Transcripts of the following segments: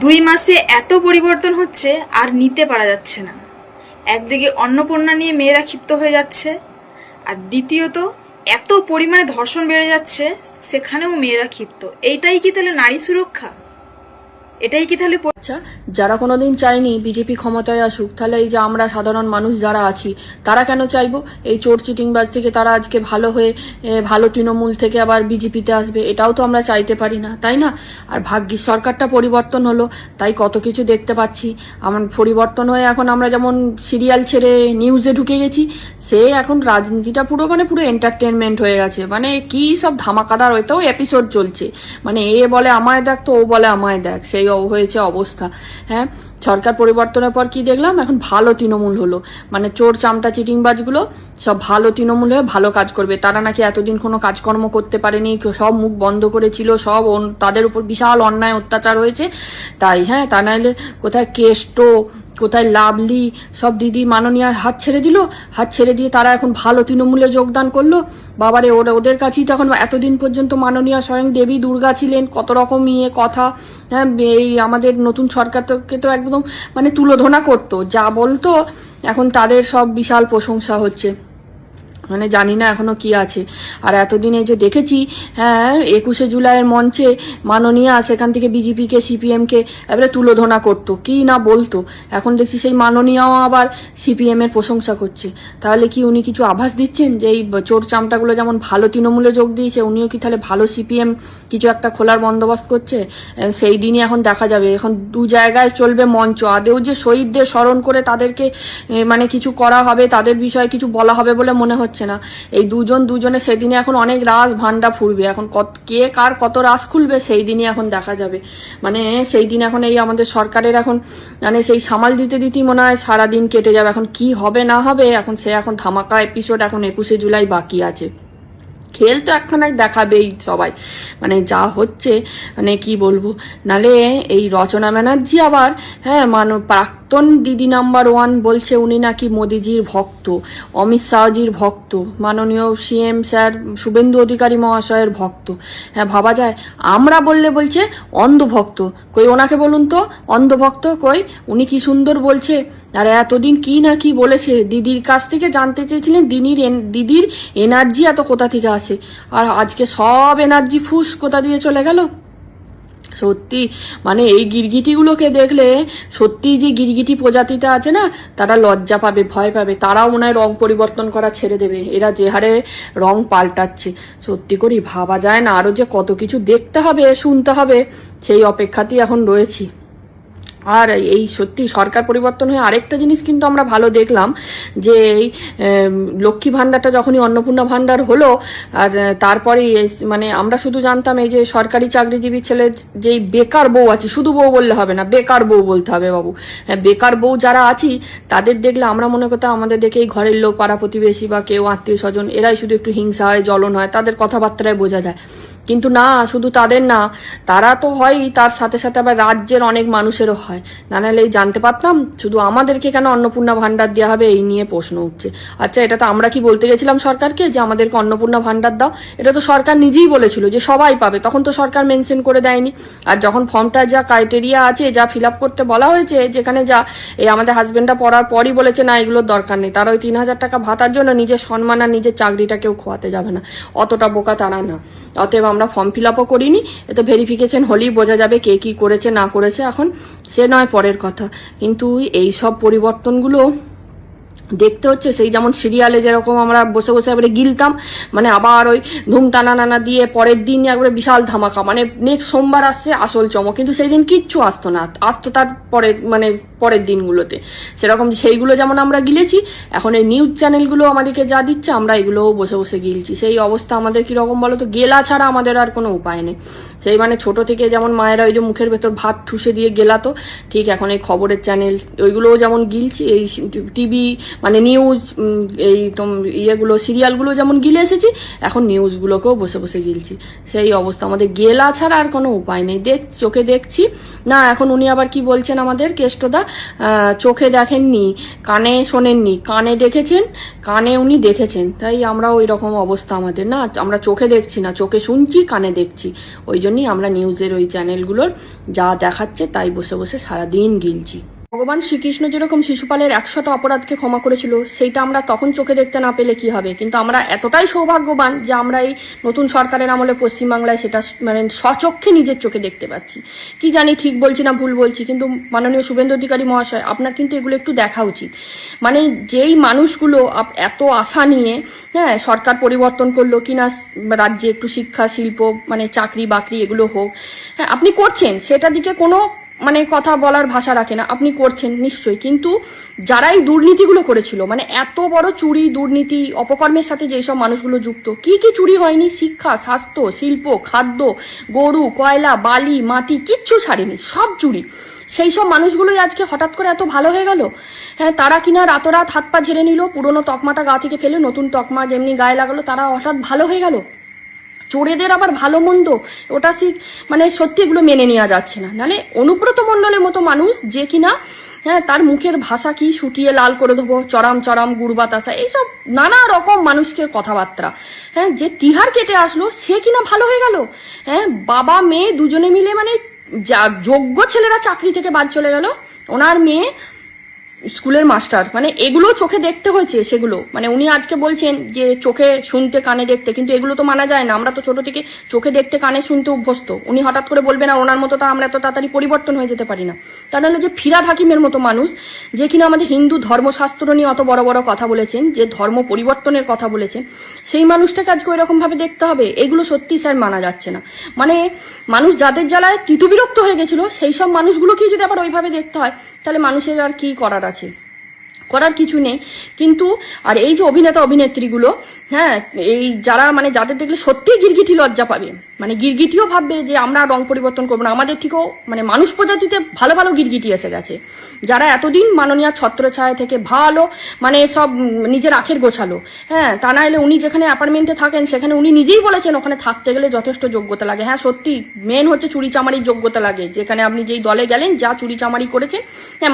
2 মাসে এত পরিবর্তন হচ্ছে আর নিতে পারা যাচ্ছে না। একদিকে অন্নপূর্ণা নিয়ে মেয়েরা ক্ষিপ্ত হয়ে যাচ্ছে, আর দ্বিতীয়ত এত পরিমাণে ধর্ষণ বেড়ে যাচ্ছে, সেখানেও মেয়েরা ক্ষিপ্ত। এইটাই কি তাহলে নারী সুরক্ষা? এটাই কি তাহলে আচ্ছা, যারা কোনোদিন চায়নি বিজেপি ক্ষমতায় আসুক, তাহলে এই যে আমরা সাধারণ মানুষ যারা আছি তারা কেন চাইবো? এই চোর চিটিংবাজ থেকে তারা আজকে ভালো হয়ে ভালো তৃণমূল থেকে আবার বিজেপিতে আসবে, এটাও তো আমরা চাইতে পারি না, তাই না? আর ভাগ্যিস সরকারটা পরিবর্তন হলো, তাই কত কিছু দেখতে পাচ্ছি। আমার পরিবর্তন হয়ে এখন আমরা যেমন সিরিয়াল ছেড়ে নিউজে ঢুকে গেছি, সে এখন রাজনীতিটা পুরো পুরো এন্টারটেনমেন্ট হয়ে গেছে। মানে কি সব ধামাকাদার, ওইটাও এপিসোড চলছে। মানে এ বলে আমায় দেখ, তো ও বলে আমায় দেখ, সেই হয়েছে অবস্থা। হ্যাঁ, সরকার পরিবর্তনের পর কি দেখলাম, এখন ভালো তৃণমূল হলো। মানে চোর চামটা চিটিংবাজগুলো সব ভালো তৃণমূল হয়ে ভালো কাজ করবে। তারা নাকি এতদিন কোনো কাজকর্ম করতে পারেনি, সব মুখ বন্ধ করেছিল, সব তাদের উপর বিশাল অন্যায় অত্যাচার হয়েছে। তাই হ্যাঁ, তা নাহলে কোথায় কেষ্ট, কোথায় লাভলি, সব দিদি মাননীয়ার হাত ছেড়ে দিল। হাত ছেড়ে দিয়ে তারা এখন ভালো তৃণমূলে যোগদান করলো। বাবারে, ওদের কাছেই তখন এতদিন পর্যন্ত মাননীয়া স্বয়ং দেবী দুর্গা ছিলেন, কত রকম কথা। হ্যাঁ, এই আমাদের নতুন সরকারকে তো একদম মানে তুলোধনা করতো, যা বলতো এখন তাদের সব বিশাল প্রশংসা হচ্ছে। মানে জানি না এখনো কি আছে। আর এতদিন এই যে দেখেছি, হ্যাঁ 21শে জুলাইয়ের মঞ্চে মাননীয়া সেখান থেকে বিজেপিকে সিপিএমকে এবারে তুলোধনা করতো, কি না বলতো। এখন দেখছি সেই মাননীয়াও আবার সিপিএম এর প্রশংসা করছে। তাহলে কি উনি কিছু আভাস দিচ্ছেন যে এই চোর চামটাগুলো যেমন ভালো তৃণমূলে যোগ দিয়েছে, উনিও কি তাহলে ভালো সিপিএম কিছু একটা খোলার বন্দোবস্ত করছে? সেই দিনই এখন দেখা যাবে। এখন দু জায়গায় চলবে মঞ্চ। আদেও যে শহীদদের স্মরণ করে তাদেরকে মানে কিছু করা হবে, তাদের বিষয়ে কিছু বলা হবে বলে মনে হচ্ছে না। এই দুজনে সেদিনে এখন অনেক রাস ভান্ডা ফুরবে। এখন কে কার কত রাস খুলবে সেই দিনই এখন দেখা যাবে। মানে সেই দিন এখন এই আমাদের সরকারের এখন মানে সেই সামাল দিতে দিতেই মনে হয় সারাদিন কেটে যাবে। এখন কি হবে না হবে, এখন ধামাকা এপিসোড এখন 21শে জুলাই বাকি আছে। খেল তো এখন দেখাবেই সবাই, মানে যা হচ্ছে মানে কি বলবো। নালে এই রচনা ব্যানার্জি আবার হ্যাঁ প্রাক্তন দিদি নাম্বার 1 বলছে উনি নাকি মোদিজির ভক্ত, অমিত শাহজির ভক্ত, মাননীয় সিএম স্যার শুভেন্দু অধিকারী মহাশয়ের ভক্ত। হ্যাঁ ভাবা যায়। আমরা বললে বলছে অন্ধভক্ত। কই ওনাকে বলুন তো, অন্ধভক্ত কই, উনি কি সুন্দর বলছে। আর এতদিন কি না কি বলেছে, দিদির কাছ থেকে জানতে চেয়েছিলেন দিদির এনার্জি এত কোথা থেকে আসে, আর আজকে সব এনার্জি ফুস কোথা দিয়ে চলে গেল। সত্যি মানে এই গিরগিটিগুলোকে দেখলে সত্যি যে গিরগিটি প্রজাতিটা আছে না, তারা লজ্জা পাবে, ভয় পাবে। তারাও মনে হয় রং পরিবর্তন করা ছেড়ে দেবে, এরা যে হারে রং পাল্টাচ্ছে। সত্যি করি ভাবা যায় না, আরো যে কত কিছু দেখতে হবে, শুনতে হবে, সেই অপেক্ষাতেই এখন রয়েছি। আর এই সত্যি সরকার পরিবর্তন হয়ে আরেকটা জিনিস কিন্তু আমরা ভালো দেখলাম, যে এই লক্ষ্মী ভাণ্ডারটা যখনই অন্নপূর্ণা ভাণ্ডার হলো, আর তারপরে মানে আমরা শুধু জানতাম এই যে সরকারি চাকরিজীবী ছেলে যেই বেকার বউ আছে, শুধু বউ বললে হবে না, বেকার বউ বলতে হবে বাবু। হ্যাঁ, বেকার বউ যারা আছি তাদের দেখলে আমরা মনে করতাম আমাদের দেখেই ঘরের লোক, পাড়া প্রতিবেশী বা কেউ আত্মীয় স্বজন, এরাই শুধু একটু হিংসা হয়, জ্বলন হয়, তাদের কথাবার্তায় বোঝা যায়। কিন্তু না, শুধু তাদের না, তারা তো হয়ই, তার সাথে সাথে আবার রাজ্যের অনেক মানুষেরও হয়। না নাহলে জানতে পারতাম শুধু আমাদেরকে কেন অন্নপূর্ণা ভাণ্ডার দেওয়া হবে, এই নিয়ে প্রশ্ন উঠছে। আচ্ছা, এটা তো আমরা কি বলতে গেছিলাম সরকারকে যে আমাদেরকে অন্নপূর্ণা ভাণ্ডার দাও? এটা তো সরকার নিজেই বলেছিল যে সবাই পাবে, তখন তো সরকার মেনশন করে দেয়নি। আর যখন ফর্মটা যা ক্রাইটেরিয়া আছে, যা ফিল আপ করতে বলা হয়েছে, যেখানে যা এই আমাদের হাজবেন্ডটা পড়ার পরই বলেছে না এগুলোর দরকার নেই, তারা ওই 3000 টাকা ভাতার জন্য নিজের সম্মান আর নিজের চাকরিটা কেউ খোয়াতে যাবে না, অতটা বোকা তারা না। অতএব আমরা ফর্ম ফিল আপও করিনি, এ তো ভেরিফিকেশন হলেই বোঝা যাবে কে কি করেছে না করেছে, এখন সে নয় পরের কথা। কিন্তু এই সব পরিবর্তনগুলো দেখতে হচ্ছে সেই যেমন সিরিয়ালে যেরকম আমরা বসে বসে একবারে গিলতাম, মানে আবার ওই ধুম টানা নানা দিয়ে পরের দিন একবারে বিশাল ধামাকা, মানে নেক্সট সোমবার আসছে আসল চমক, কিন্তু সেই দিন কিচ্ছু আসতো না, আসতো তার পরের দিনগুলোতে। সেরকম সেইগুলো যেমন আমরা গিলেছি, এখন এই নিউজ চ্যানেলগুলো আমাদেরকে যা দিচ্ছে আমরা এগুলোও বসে বসে গিলছি। সেই অবস্থা আমাদের কিরকম বলো তো, গেলা ছাড়া আমাদের আর কোনো উপায় নেই। সেই মানে ছোট থেকে যেমন মায়েরা ওই যে মুখের ভেতর ভাত ঠুসে দিয়ে গেলাতো, ঠিক এখন এই খবরের চ্যানেল ওইগুলোও যেমন গিলছি, এই টিভি মানে নিউজ, এই ইয়েগুলো সিরিয়ালগুলো যেমন গিলে এসেছি, এখন নিউজগুলোকেও বসে বসে গিলছি। সেই অবস্থা, আমাদের গেলা ছাড়া আর কোনো উপায় নেই। চোখে দেখছি না। এখন উনি আবার কি বলছেন আমাদের কেষ্টদা, চোখে দেখেননি, কানে শোনেননি, কানে দেখেছেন, কানে উনি দেখেছেন। তাই আমরা ওই রকম অবস্থা আমাদের, না আমরা চোখে দেখছি না, চোখে শুনছি, কানে দেখছি। ওই জন্য জন্যই আমরা নিউজের ওই চ্যানেলগুলোর যা দেখাচ্ছে তাই বসে বসে সারাদিন গিলছি। ভগবান শ্রীকৃষ্ণ যেরকম শিশুপালের 100টা অপরাধকে ক্ষমা করেছিল, সেইটা আমরা তখন চোখে দেখতে না পেলে কি হবে, কিন্তু আমরা এতটাই সৌভাগ্যবান যে আমরা এই নতুন সরকারের আমলে পশ্চিমবাংলায় সেটা মানে স্বচক্ষে নিজের চোখে দেখতে পাচ্ছি। কি জানি ঠিক বলছি না ভুল বলছি, কিন্তু মাননীয় শুভেন্দু অধিকারী মহাশয়, আপনার কিন্তু এগুলো একটু দেখা উচিত। মানে যেই মানুষগুলো এত আশা নিয়ে সরকার পরিবর্তন করলো কিনা রাজ্যে একটু শিক্ষা, শিল্প, মানে চাকরি বাকরি এগুলো হোক, আপনি করছেন, সেটা দিকে কোনো মানে কথা বলার ভাষা রাখে না, আপনি করছেন নিশ্চয়ই, কিন্তু যারাই দুর্নীতিগুলো করেছিল, মানে এত বড় চুরি, দুর্নীতি, অপকর্মের সাথে যেসব মানুষগুলো যুক্ত, কি কি চুরি হয়নি? শিক্ষা, স্বাস্থ্য, শিল্প, খাদ্য, গরু, কয়লা, বালি, মাটি, কিচ্ছু ছাড়েনি, সব চুরি। সেই সব মানুষগুলোই আজকে হঠাৎ করে এত ভালো হয়ে গেল। তারা কিনা রাতরাত হাত পা ঝেড়ে নিল, পুরোনো তকমাটা গা থেকে ফেলে নতুন তকমা যেমনি গায়ে লাগালো, তারা হঠাৎ ভালো হয়ে গেল। চোরেদের আবার ভালো মন্দ ওটা মানে সত্যি এগুলো মেনে নেওয়া যাচ্ছে না। নাহলে অনুব্রত মণ্ডলের মতো মানুষ যে কিনা তার মুখের ভাষা কি শুটিয়ে লাল করে দেবো, চরাম চরাম, গুড় বাতাসা, এইসব নানা রকম মানুষকে কথাবার্তা, যে তিহার কেটে আসলো সে কিনা ভালো হয়ে গেল। বাবা মেয়ে দুজনে মিলে, মানে যোগ্য ছেলেরা চাকরি থেকে বাদ চলে গেল, ওনার মেয়ে স্কুলের মাস্টার, মানে এগুলো চোখে দেখতে হয়েছে সেগুলো। মানে উনি আজকে বলছেন যে চোখে শুনতে কানে দেখতে, কিন্তু এগুলো তো মানা যায় না, আমরা তো ছোট থেকে চোখে দেখতে কানে শুনতে অভ্যস্ত। উনি হঠাৎ করে বলবেন আর ওনার মতো তো আমরা এত তাড়াতাড়ি পরিবর্তন হয়ে যেতে পারি না। তার নাহলে যে ফিরাদ হাকিমের মতো মানুষ, যে কিনা আমাদের হিন্দু ধর্মশাস্ত্র নিয়ে অত বড় বড় কথা বলেছেন, যে ধর্ম পরিবর্তনের কথা বলেছেন, সেই মানুষটাকে আজকে ওই রকম ভাবে দেখতে হবে, এগুলো সত্যি স্যার মানা যাচ্ছে না। মানে মানুষ যাদের জ্বালায় তিতুবিরক্ত হয়ে গেছিল, সেই সব মানুষগুলোকেই যদি আবার ওইভাবে দেখতে হয়, তাহলে মানুষের আর কি করার আছে? করার কিছু নেই। কিন্তু আর এই যে অভিনেতা অভিনেত্রীগুলো, এই যারা মানে যাদের দেখলে সত্যিই গিরগিটি লজ্জা পাবে, মানে গিরগিটিও ভাববে যে আমরা রং পরিবর্তন করবো না, আমাদের থেকেও মানে মানুষ প্রজাতিতে ভালো ভালো গিরগিটি এসে গেছে, যারা এতদিন মাননীয় ছত্রছায়া থেকে ভালো মানে সব নিজের আখের গোছালো। তা না হলে উনি যেখানে অ্যাপার্টমেন্টে থাকেন সেখানে উনি নিজেই বলেছেন ওখানে থাকতে গেলে যথেষ্ট যোগ্যতা লাগে। সত্যি মেন হচ্ছে চুরি চামারির যোগ্যতা লাগে, যেখানে আপনি যেই দলে গেলেন, যা চুরি চামারি করেছেন,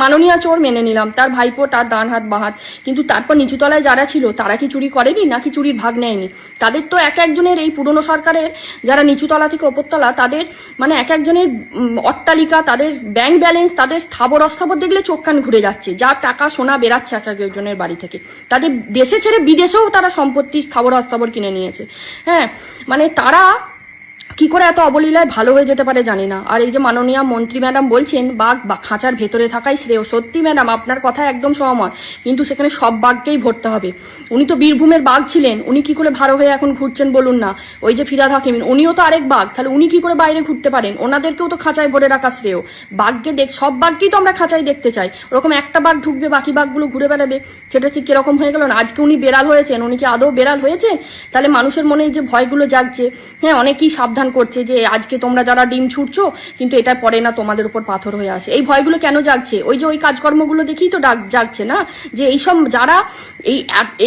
মাননীয় চোর মেনে নিলাম, তার ভাইপো, তার ডান হাত বাঁ হাত, কিন্তু তারপর নিচুতলায় যারা ছিল তারা কি চুরি করেনি, নাকি চুরির ভাগ নেয়নি? তাদের তো এক একজনের, এই পুরনো সরকারের যারা নিচুতলা থেকে ওপরতলা, তাদের মানে এক একজনের অট্টালিকা, তাদের ব্যাংক ব্যালেন্স, তাদের স্থাবর অস্থাবর দেখলে চোখ কান ঘুরে যাচ্ছে, যা টাকা সোনা বেরাচ্ছে এক একজনের বাড়ি থেকে। তাদের দেশে ছেড়ে বিদেশেও তারা সম্পত্তি স্থাবর অস্থাবর কিনে নিয়েছে। মানে তারা কি করে এত অবলীলায় ভালো হয়ে যেতে পারে জানি না। আর এই যে মাননীয় মন্ত্রী ম্যাডাম বলছেন বাঘ বা খাঁচার ভেতরে থাকাই শ্রেয়, সত্যি ম্যাডাম আপনার কথা একদম সহমত, কিন্তু সেখানে সব বাঘকেই ভরতে হবে। উনি তো বীরভূমের বাঘ ছিলেন, উনি কি করে ভালো হয়ে এখন ঘুরছেন বলুন না? ওই যে ফিরাদ হাকিম, উনিও তো আরেক বাঘ, তাহলে উনি কি করে বাইরে ঘুরতে পারেন? ওনাদেরকেও তো খাঁচায় ভরে রাখা শ্রেয়। বাঘকে সব বাঘকেই তো আমরা খাঁচায় দেখতে চাই, ওরকম একটা বাঘ ঢুকবে বাকি বাঘগুলো ঘুরে বেড়াবে, সেটা ঠিক কিরকম হয়ে গেল না? আজকে উনি বেড়াল হয়েছেন, উনি কি আদৌ বেড়াল হয়েছে? তাহলে মানুষের মনে যে ভয়গুলো জাগছে, অনেকেই সাবধান করছে যে আজকে তোমরা যারা ডিম ছুটছো, কিন্তু এটা পরে না তোমাদের উপর পাথর হয়ে আসে। এই ভয়গুলো কেন জাগছে? ওই যে ওই কাজকর্মগুলো দেখেই তো জাগছে না, যে এইসব যারা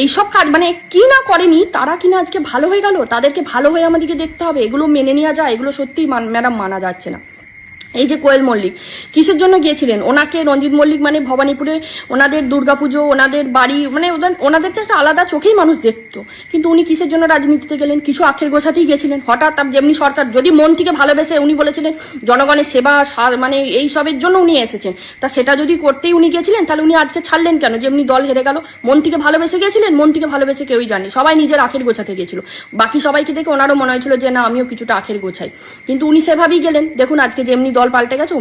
এইসব কাজ মানে কি না করেনি, তারা কিনা আজকে ভালো হয়ে গেল, তাদেরকে ভালো হয়ে আমাদেরকে দেখতে হবে, এগুলো মেনে নেওয়া যায়? এগুলো সত্যিই ম্যাডাম মানা যাচ্ছে না। এই যে কোয়েল মল্লিক কিসের জন্য গিয়েছিলেন? ওনাকে রঞ্জিত মল্লিক মানে ভবানীপুরে ওনাদের দুর্গাপুজো, ওনাদের বাড়ি, মানে ওনাদেরকে একটা আলাদা চোখেই মানুষ দেখতো, কিন্তু উনি কিসের জন্য রাজনীতিতে গেলেন? কিছু আখের গোছাতেই গেছিলেন। হঠাৎ যেমনি সরকার যদি মন থেকে ভালোবেসে, উনি বলেছিলেন জনগণের সেবা মানে এই সবের জন্য উনি এসেছেন, তা সেটা যদি করতেই উনি গেছিলেন, তাহলে উনি আজকে ছাড়লেন কেন? যেমনি দল হেরে গেল, মন থেকে ভালোবেসে গেছিলেন, মন থেকে ভালোবেসে কেউই জানে, সবাই নিজের আখের গোছাতে গেছিল, বাকি সবাইকে দেখে ওনারও মনে হয়েছিল যে না আমিও কিছুটা আখের গোছাই, কিন্তু উনি সেভাবেই গেলেন। দেখুন আজকে যেমনি দল পাল্টে গেছে,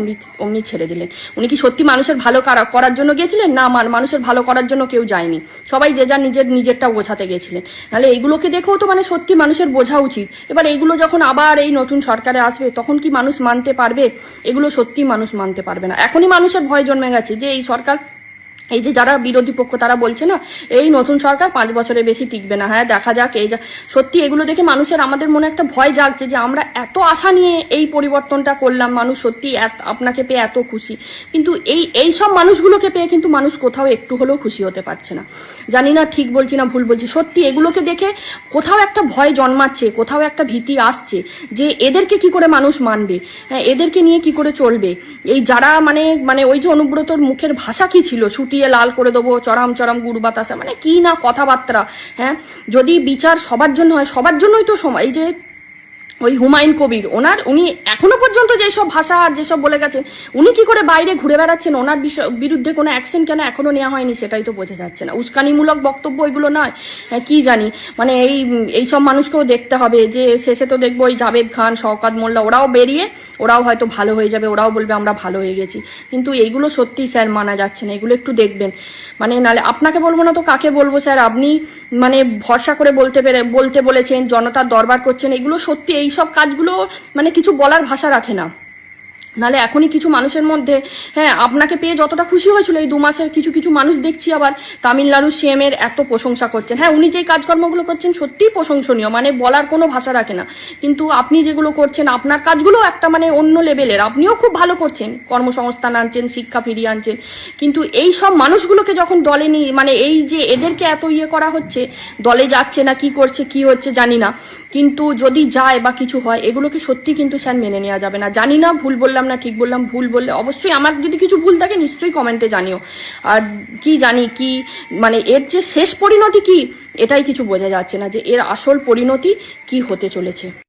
অমনি ছেড়ে দিলেন। উনি কি সত্যি মানুষের ভালো করার জন্য গেছিলেন? না, মানুষের ভালো করার জন্য কেউ যায়নি, সবাই যে যার নিজেরটা গোছাতে গেছিলেন। নাহলে এইগুলোকে দেখেও তো মানে সত্যি মানুষের বোঝা উচিত। এবার এইগুলো যখন আবার এই নতুন সরকারে আসবে, তখন কি মানুষ মানতে পারবে? এগুলো সত্যি মানুষ মানতে পারবে না। এখনই মানুষের ভয় জন্মে গেছে যে এই সরকার, এই যে যারা বিরোধী পক্ষ তারা বলছে না এই নতুন সরকার 5 বছরের বেশি টিকবে না, দেখা যাক। সত্যি এগুলো দেখে মানুষের, আমাদের মনে একটা ভয় জাগছে যে আমরা এত আশা নিয়ে এই পরিবর্তনটা করলাম, মানুষ সত্যি আপনাকে পেয়ে এত খুশি, কিন্তু এই সব মানুষগুলোকে পেয়ে কিন্তু মানুষ কোথাও একটু হলেও খুশি হতে পারছে না। জানি না ঠিক বলছি না ভুল বলছি, সত্যি এগুলোকে দেখে কোথাও একটা ভয় জন্মাচ্ছে, কোথাও একটা ভীতি আসছে যে এদেরকে কি করে মানুষ মানবে, এদেরকে নিয়ে কি করে চলবে। এই যারা মানে ওই যে অনুব্রতর মুখের ভাষা কি ছিল, ছুটি লাল করে দেবো, চরাম চরাম, গুড় বাতাসা, মানে কি না কথাবার্তা। যদি বিচার সবার জন্য হয়, সবার জন্যই তো সময়, এই যে ওই হুমায়ুন কবির, উনি এখনো পর্যন্ত যেসব ভাষা আর যেসব বলে গেছেন, উনি কি করে বাইরে ঘুরে বেড়াচ্ছেন, ওনার বিরুদ্ধে কোনো অ্যাকশন কেন এখনো নেওয়া হয়নি সেটাই তো বোঝা যাচ্ছে না। উস্কানিমূলক বক্তব্য এগুলো নয়, কি জানি, মানে এইসব মানুষকেও দেখতে হবে যে শেষে তো দেখবো ওই জাভেদ খান, শওকত মোল্লা, ওরাও বেরিয়ে ওরাও হয়তো ভালো হয়ে যাবে, ওরাও বলবে আমরা ভালো হয়ে গেছি। কিন্তু এইগুলো সত্যি স্যার মানা যাচ্ছে না, এগুলো একটু দেখবেন। মানে নালে আপনাকে বলবো না তো কাকে বলবো স্যার, আপনি মানে ভরসা করে বলতে বলেছেন, জনতার দরবার করছেন, এগুলো সত্যি এইসব কাজগুলো মানে কিছু বলার ভাষা রাখে না। নালে এখনই কিছু মানুষের মধ্যে, হ্যাঁ আপনাকে পেয়ে যতটা খুশি হয়েছিল, এই 2 মাসে কিছু কিছু মানুষ দেখছি আবার তামিলনাড়ু সিএম এর এত প্রশংসা করছেন। হ্যাঁ উনি যেই কাজকর্মগুলো করছেন সত্যিই প্রশংসনীয়, মানে বলার কোনো ভাষা রাখে না। কিন্তু আপনি যেগুলো করছেন, আপনার কাজগুলো একটা মানে অন্য লেভেলের, আপনিও খুব ভালো করছেন, কর্মসংস্থান আনছেন, শিক্ষা ফিরিয়ে আনছেন। কিন্তু এই সব মানুষগুলোকে যখন দলে নিয়ে, মানে এই যে এদেরকে এত করা হচ্ছে, দলে যাচ্ছে না, কি করছে কি হচ্ছে জানি না, কিন্তু যদি যায় বা কিছু হয়, এগুলোকে সত্যি কিন্তু স্যার মেনে নেওয়া যাবে না। জানি না ভুল বললাম না ঠিক বললাম, ভুল বললে অবশ্যই, আমার যদি কিছু ভুল থাকে নিশ্চয়ই কমেন্টে জানিও। আর কি জানি কি মানে এর যে শেষ পরিণতি কি, এটাই কিছু বোঝা যাচ্ছে না যে এর আসল পরিণতি কি হতে চলেছে।